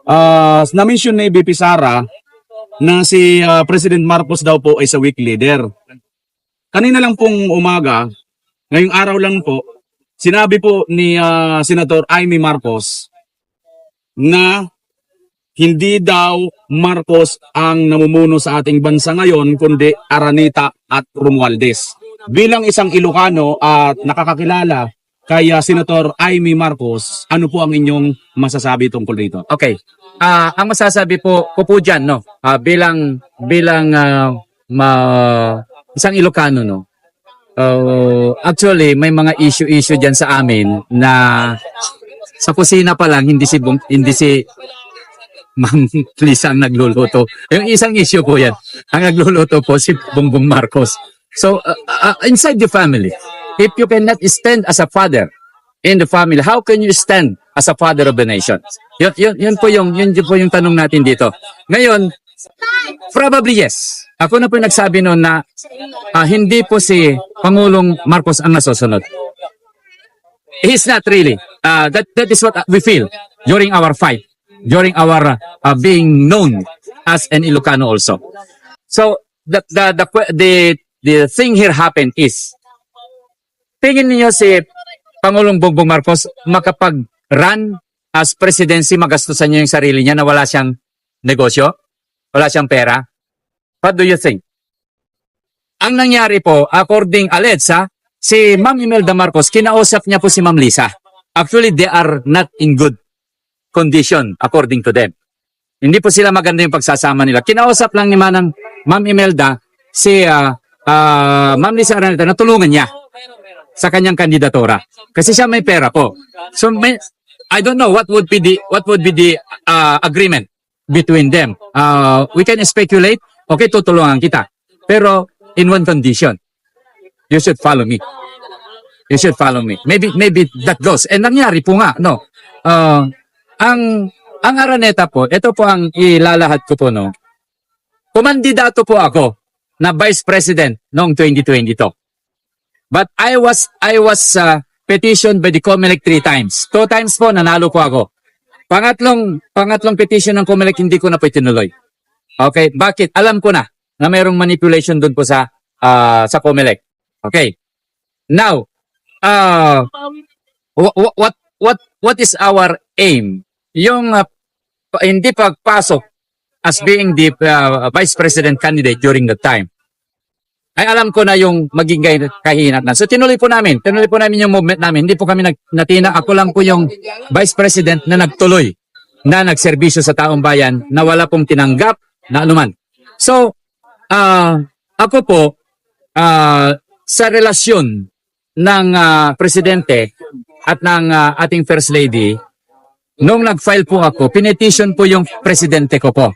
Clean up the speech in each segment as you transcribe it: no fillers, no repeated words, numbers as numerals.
Na-mention ni BP Sara na si President Marcos daw po ay sa weak leader. Kanina lang pong umaga, ngayong araw lang po, sinabi po ni Senator Amy Marcos na hindi daw Marcos ang namumuno sa ating bansa ngayon, kundi Araneta at Romualdez. Bilang isang Ilocano at nakakakilala kay Senator Amy Marcos, ano po ang inyong masasabi tungkol dito? Okay. Ang masasabi ko po dyan, no, bilang isang Ilocano, no, actually may mga issue dyan sa amin na sa kusina pa lang hindi si Ma'am Lisa ang nagluluto. Yung isang issue po yan. Ang nagluluto po si Bongbong Marcos. So, inside the family, if you cannot stand as a father in the family, how can you stand as a father of the nation? Yun po yung tanong natin dito. Ngayon, probably yes. Ako na po yung nagsabi noon na hindi po si Pangulong Marcos ang nasusunod. He's not really. That is what we feel during our fight, during our being known as an Ilocano also. So the thing here happened is, tingin niyo si Pangulong Bongbong Marcos makapag-run as presidency, magastusan niya yung sarili niya na wala siyang negosyo, wala siyang pera? What do you think? Ang nangyari po, according Aledsa, si Ma'am Imelda Marcos, kinausap niya po si Ma'am Lisa. Actually, they are not in good condition according to them. Hindi po sila maganda yung pagsasama nila. Kinausap lang ni Ma'am Imelda si Ma'am Lisa Araneta na tulungan niya sa kanyang kandidatura. Kasi siya may pera po. So I don't know what would be the agreement between them. We can speculate. Okay, tutulungan kita. Pero in one condition. You should follow me. You should follow me. Maybe that goes. And nangyari po nga, no. Ang Araneta po, ito po ang ilalahad ko po, no. Kumandidato po ako na Vice President noong 2022. But I was petitioned by the COMELEC 3 times. 2 times po nanalo po ako. Pangatlong petition ng COMELEC hindi ko na po itinuloy. Okay, bakit? Alam ko na mayroong manipulation doon po sa COMELEC. Okay. Now, what is our aim? Yung hindi pagpasok as being the Vice President candidate during the time, ay alam ko na yung maging kahinatnan. So tinuloy po namin yung movement namin. Hindi po kami natina. Ako lang po yung Vice President na nagtuloy, na nagserbisyo sa taong bayan, na wala pong tinanggap na anuman. So, ako po, sa relasyon ng Presidente at ng ating First Lady, nung nag-file po ako, pinetition po yung Presidente ko po.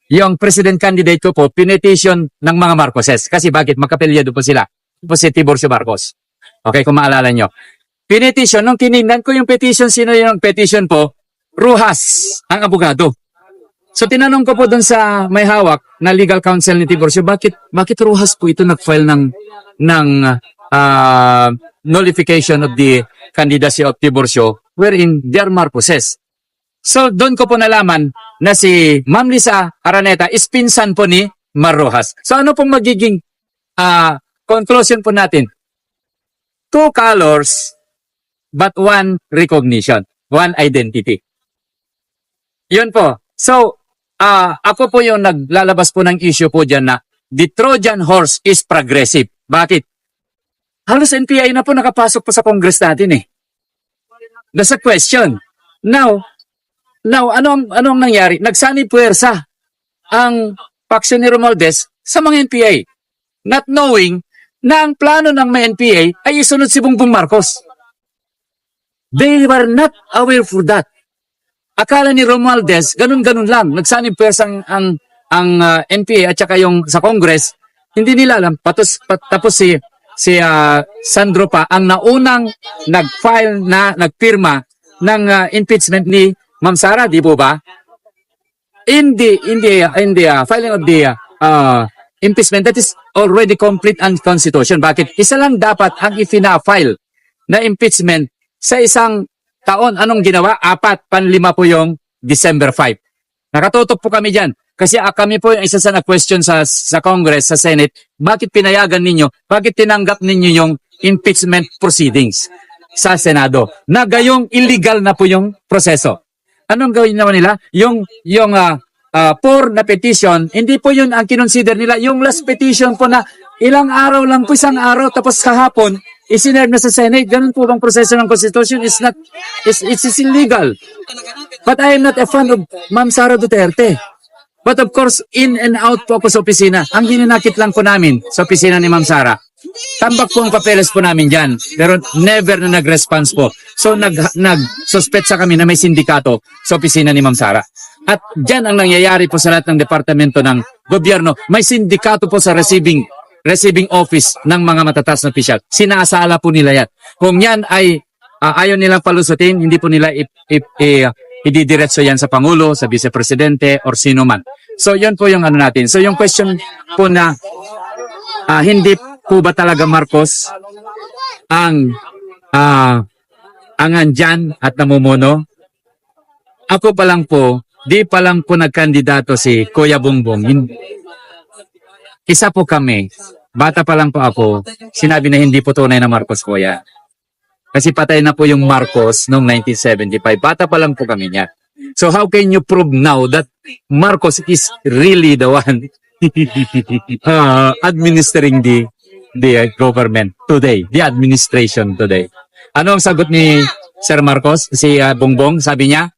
Yung President candidate ko po, pinetition ng mga Marcoses. Kasi bakit? Magkapelyado po sila. Po si Tiburcio Marcos. Okay, kung maalala nyo. Pinetition, nung tinignan ko yung petition, sino yung petition po? Rojas, ang abogado. So tinanong ko po dun sa may hawak na legal counsel ni Tiburcio, bakit Rojas po ito nag-file ng nullification of the candidacy of Tiburcio wherein they are Marcoses? So doon ko po nalaman na si Ma'am Lisa Araneta is pinsan po ni Mar Rojas. So ano pong magiging conclusion po natin? 2 colors but 1 recognition, 1 identity. Yun po. So ako po yung naglalabas po ng issue po dyan na the Trojan horse is progressive. Bakit? Halos NPI na po nakapasok po sa Congress natin eh. That's a question. Now, anong nangyari? Nagsanib puwersa ang faction ni Romualdez sa mga NPA. Not knowing na ang plano ng mga NPA ay isunod si Bongbong Marcos. They were not aware for that. Akala ni Romualdez, ganun-ganun lang. Nagsanib puwersa ang NPA at saka yung sa Congress, hindi nila alam. Tapos si Sandro pa ang naunang nag-file na nagpirma ng impeachment ni Ma'am Sara, di po ba? In the filing of the impeachment, that is already complete and constitution. Bakit? Isa lang dapat ang ifina-file na impeachment sa isang taon. Anong ginawa? 4, panlima po yung December 5. Nakatutok po kami dyan. Kasi kami po yung isa sa na-question sa Congress, sa Senate, bakit pinayagan ninyo, bakit tinanggap ninyo yung impeachment proceedings sa Senado? Na gayong illegal na po yung proseso. Anong gawin naman nila? Yung for na petition, hindi po yun ang kinonsider nila. Yung last petition po na ilang araw lang po, isang araw, tapos kahapon, isinerve na sa Senate. Ganun po bang proseso ng Constitution? It's illegal. But I am not a fan of Ma'am Sara Duterte. But of course, in and out po ako sa opisina. Ang hinanakit lang po namin sa opisina ni Ma'am Sara, tambak po ang papeles po namin dyan. Pero never na nag-response po. So nag-suspetsa kami na may sindikato sa opisina ni Ma'am Sara. At dyan ang nangyayari po sa lahat ng departamento ng gobyerno. May sindikato po sa receiving office ng mga matataas na opisyal. Sinasala po nila yan. Kung yan ay ayaw nilang palusutin, hindi po nila ididiretso yan sa Pangulo, sa Vice Presidente, or sino man. So, yun po yung ano natin. So, yung question po na hindi po ba talaga Marcos ang andyan at namumuno? Ako pa lang po, di pa lang po nagkandidato si Kuya Bongbong. Isa po kami, bata pa lang po ako, sinabi na hindi po tunay na Marcos po yan. Kasi patay na po yung Marcos noong 1975. Bata pa lang po kami niya. So how can you prove now that Marcos is really the one administering the government today, the administration today? Ano ang sagot ni Sir Marcos, si Bongbong? Sabi niya,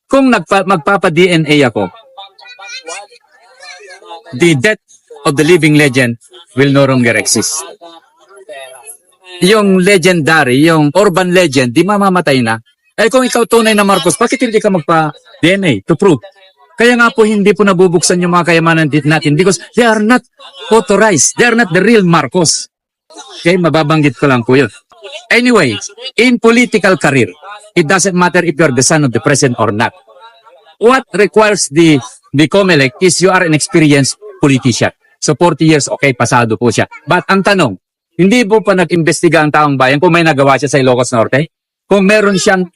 kung magpapa-DNA ako, the death of the living legend will no longer exist. Yung legendary, yung urban legend, di mamamatay na. Eh kung ikaw tunay na Marcos, bakit hindi ka magpa-DNA to prove? Kaya nga po hindi po nabubuksan yung mga kayamanan natin because they are not authorized. They are not the real Marcos. Okay, mababanggit ko lang po yun. Anyway, in political career, it doesn't matter if you're the son of the president or not. What requires the COMELEC is you are an experienced politician. So 40 years, okay, pasado po siya. But ang tanong, hindi po pa nag-imbestiga ang taong bayan kung may nagawa siya sa Ilocos Norte? Kung meron siyang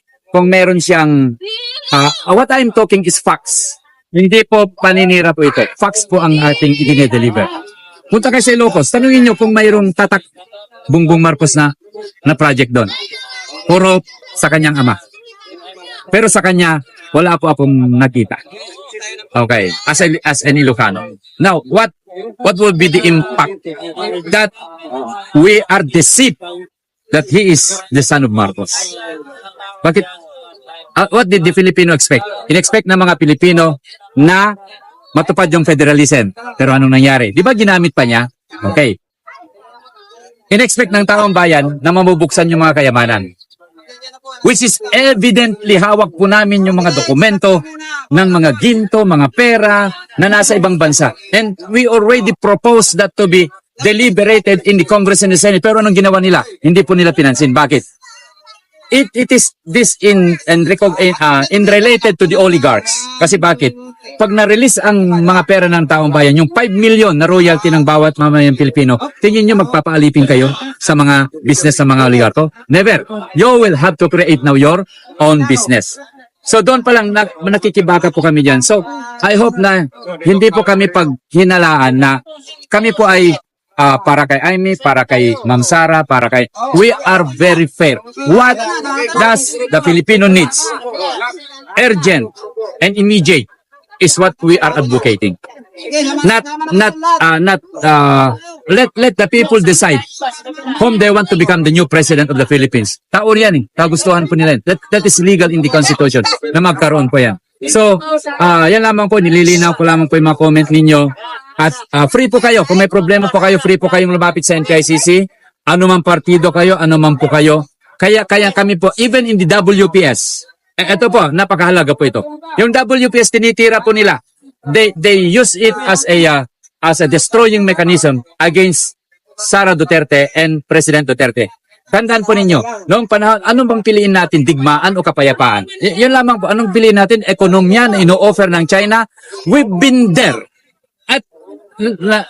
what I'm talking is facts. Hindi po paninira po ito. Facts po ang ating i-deliver. Punta kayo sa Ilocos, tanungin nyo kung mayroong tatak Bongbong Marcos na project doon. Puro sa kanyang ama. Pero sa kanya, wala po akong nakita. Okay, as an Ilocano. Now, what would be the impact that we are deceived that he is the son of Marcos? Bakit? What did the Filipino expect? In-expect ng mga Pilipino na matupad yung federalism. Pero anong nangyari? Di ba ginamit pa niya? Okay. In-expect ng taong bayan na mamubuksan yung mga kayamanan. Which is evidently hawak po namin yung mga dokumento ng mga ginto, mga pera na nasa ibang bansa. And we already proposed that to be deliberated in the Congress and the Senate. Pero anong ginawa nila? Hindi po nila pinansin. Bakit? It is this in related to the oligarchs. Kasi bakit? Pag na-release ang mga pera ng taong bayan, yung 5 million na royalty ng bawat mamamayang Pilipino, tingin nyo magpapaalipin kayo sa mga business ng mga oligarko? Never. You will have to create now your own business. So doon pa lang nakikibaka po kami dyan. So I hope na hindi po kami paghinalaan na kami po ay para kay Amy, para kay Ma'am Sara, para kay... We are very fair. What does the Filipino needs? Urgent and immediate is what we are advocating. Let the people decide whom they want to become the new president of the Philippines. Taon yan eh. Kagustuhan po nila. That is legal in the Constitution na magkaroon po yan. So, yan lamang po, nililinaw ko lamang po yung mga comment ninyo. At free po kayo, kung may problema po kayo, free po kayong lumapit sa NKCC. Ano man partido kayo, ano man po kayo. Kaya kami po, even in the WPS, ito po, napakahalaga po ito. Yung WPS, tinitira po nila. They use it as a destroying mechanism against Sara Duterte and President Duterte. Tandaan po ninyo, noong panahon, anong bang piliin natin, digmaan o kapayapaan? Yun lamang po, anong piliin natin, ekonomiya na ino-offer ng China? We've been there.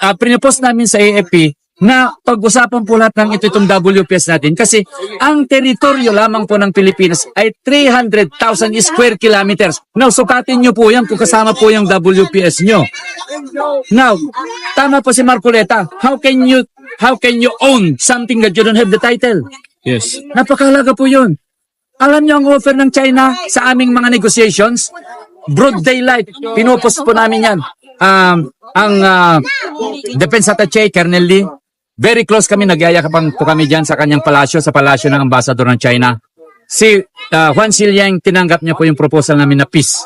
At pinipost namin sa AFP na pag-usapan po lahat ng itong WPS natin kasi ang teritoryo lamang po ng Pilipinas ay 300,000 square kilometers. Now, sukatin nyo po yan kung kasama po yung WPS nyo. Now, tama po si Marcoleta. How can you own something that you don't have the title? Yes. Napakahalaga po yun. Alam nyo ang offer ng China sa aming mga negotiations? Broad daylight. Pinupos po namin yan. Ang Defense Attaché, Colonel Lee, very close kami, nagyayakapan po kami dyan sa kanyang palasyo, sa palasyo ng ambassador ng China. Si Juan Ziliang, tinanggap niya po yung proposal namin na peace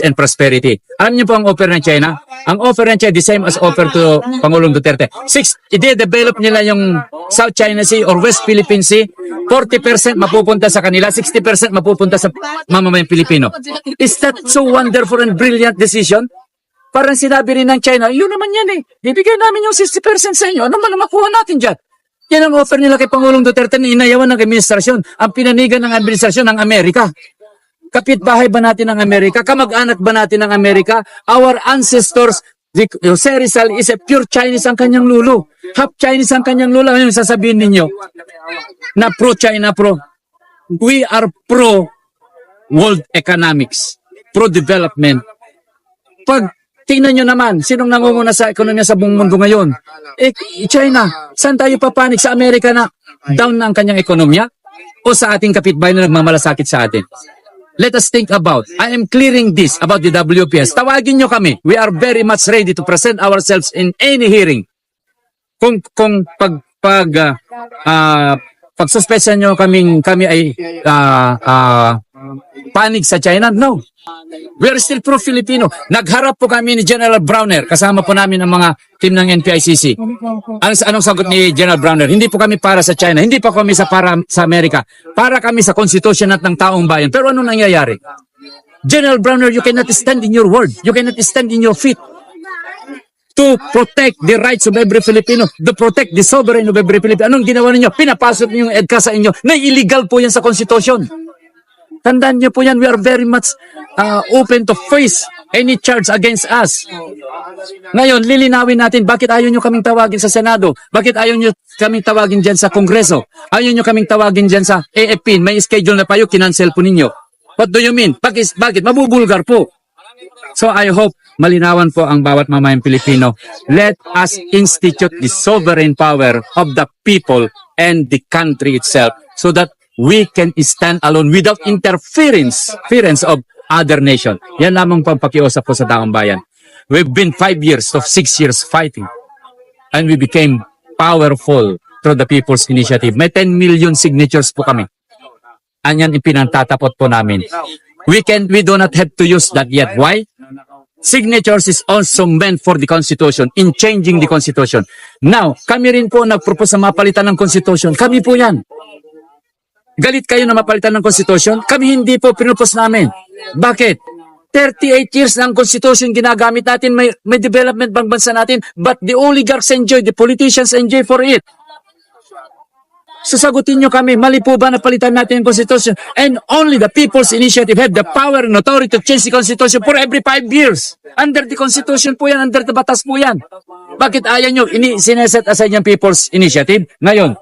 and prosperity. Alam niyo po ang offer ng China? Ang offer ng China, the same as offer to Pangulong Duterte. I-develop nila yung South China Sea or West Philippine Sea. 40% mapupunta sa kanila, 60% mapupunta sa mamamayang Pilipino. Is that so wonderful and brilliant decision? Parang sinabi rin ng China, yun naman yan eh. Ibigay namin yung 60% sa inyo. Ano man ang makuha natin dyan? Yan ang offer nila kay Pangulong Duterte na inayawan ng administrasyon. Ang pinanigan ng administrasyon ng Amerika. Kapitbahay ba natin ng Amerika? Kamag-anak ba natin ng Amerika? Our ancestors, Jose Rizal is a pure Chinese ang kanyang lulo. Half Chinese ang kanyang lulo. Ano yung sasabihin ninyo? Na pro-China, we are pro-world economics, pro-development. Pag tingnan nyo naman, sinong nangunguna sa ekonomiya sa buong mundo ngayon? China. Saan tayo papanig? Sa Amerika na down na ang kanyang ekonomiya? O sa ating kapitbahay na nagmamalasakit sa atin? Let us think about, I am clearing this about the WPS. Tawagin nyo kami. We are very much ready to present ourselves in any hearing. Kung pagsuspesan nyo kami ay panig sa China, no. We are still pro-Filipino. Nagharap po kami ni General Browner. Kasama po namin ang mga team ng NPICC. Anong sagot ni General Browner? Hindi po kami para sa China. Hindi po kami para sa Amerika. Para kami sa konstitusyon at ng taong bayan. Pero ano nangyayari? General Browner, you cannot stand in your word. You cannot stand in your feet. To protect the rights of every Filipino, to protect the sovereign of every Filipino. Anong ginawa ninyo? Pinapasok niyo yung EDCA sa inyo na illegal po yan sa konstitusyon. Tandaan niyo po yan, we are very much open to face any charge against us. Ngayon, lilinawin natin, bakit ayaw nyo kaming tawagin sa Senado? Bakit ayaw nyo kaming tawagin dyan sa Kongreso? Ayaw nyo kaming tawagin dyan sa AFP? May schedule na pa yun, kinancel po ninyo. What do you mean? Bakit? Mabubulgar po. So I hope malinawan po ang bawat mamayang Pilipino. Let us institute the sovereign power of the people and the country itself so that we can stand alone without interference of other nation. Yan lamang pampakiusap po sa taong bayan. We've been 5 years to 6 years fighting. And we became powerful through the People's Initiative. May 10 million signatures po kami. Anyan ipinantatapot po namin. We do not have to use that yet. Why? Signatures is also meant for the Constitution, in changing the Constitution. Now, kami rin po nagpropose na mapalitan ng Constitution. Kami po yan. Galit kayo na mapalitan ng Constitution? Kami hindi po pinupos namin. Bakit? 38 years na ang Constitution ginagamit natin, may development bang bansa natin, but the oligarchs enjoy, the politicians enjoy for it. Sasagutin nyo kami, mali po ba na palitan natin yung Constitution? And only the People's Initiative have the power and authority to change the Constitution for every 5 years. Under the Constitution po yan, under the batas po yan. Bakit ayaw nyo, sineset aside yung People's Initiative? Ngayon,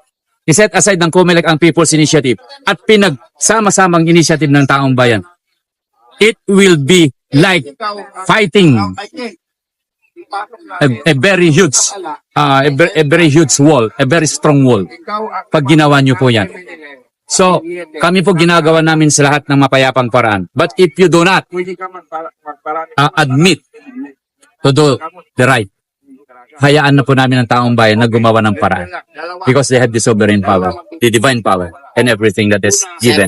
iset aside ng COMELEC ang People's Initiative at pinagsama-samang initiative ng taong bayan. It will be like fighting a very huge wall, a very strong wall pag ginawa nyo po yan. So, kami po ginagawa namin sa lahat ng mapayapang paraan. But if you do not admit to do the right, hayaan na po namin ang taong bayan na gumawa ng paraan. Because they have the sovereign power, the divine power, and everything that is given.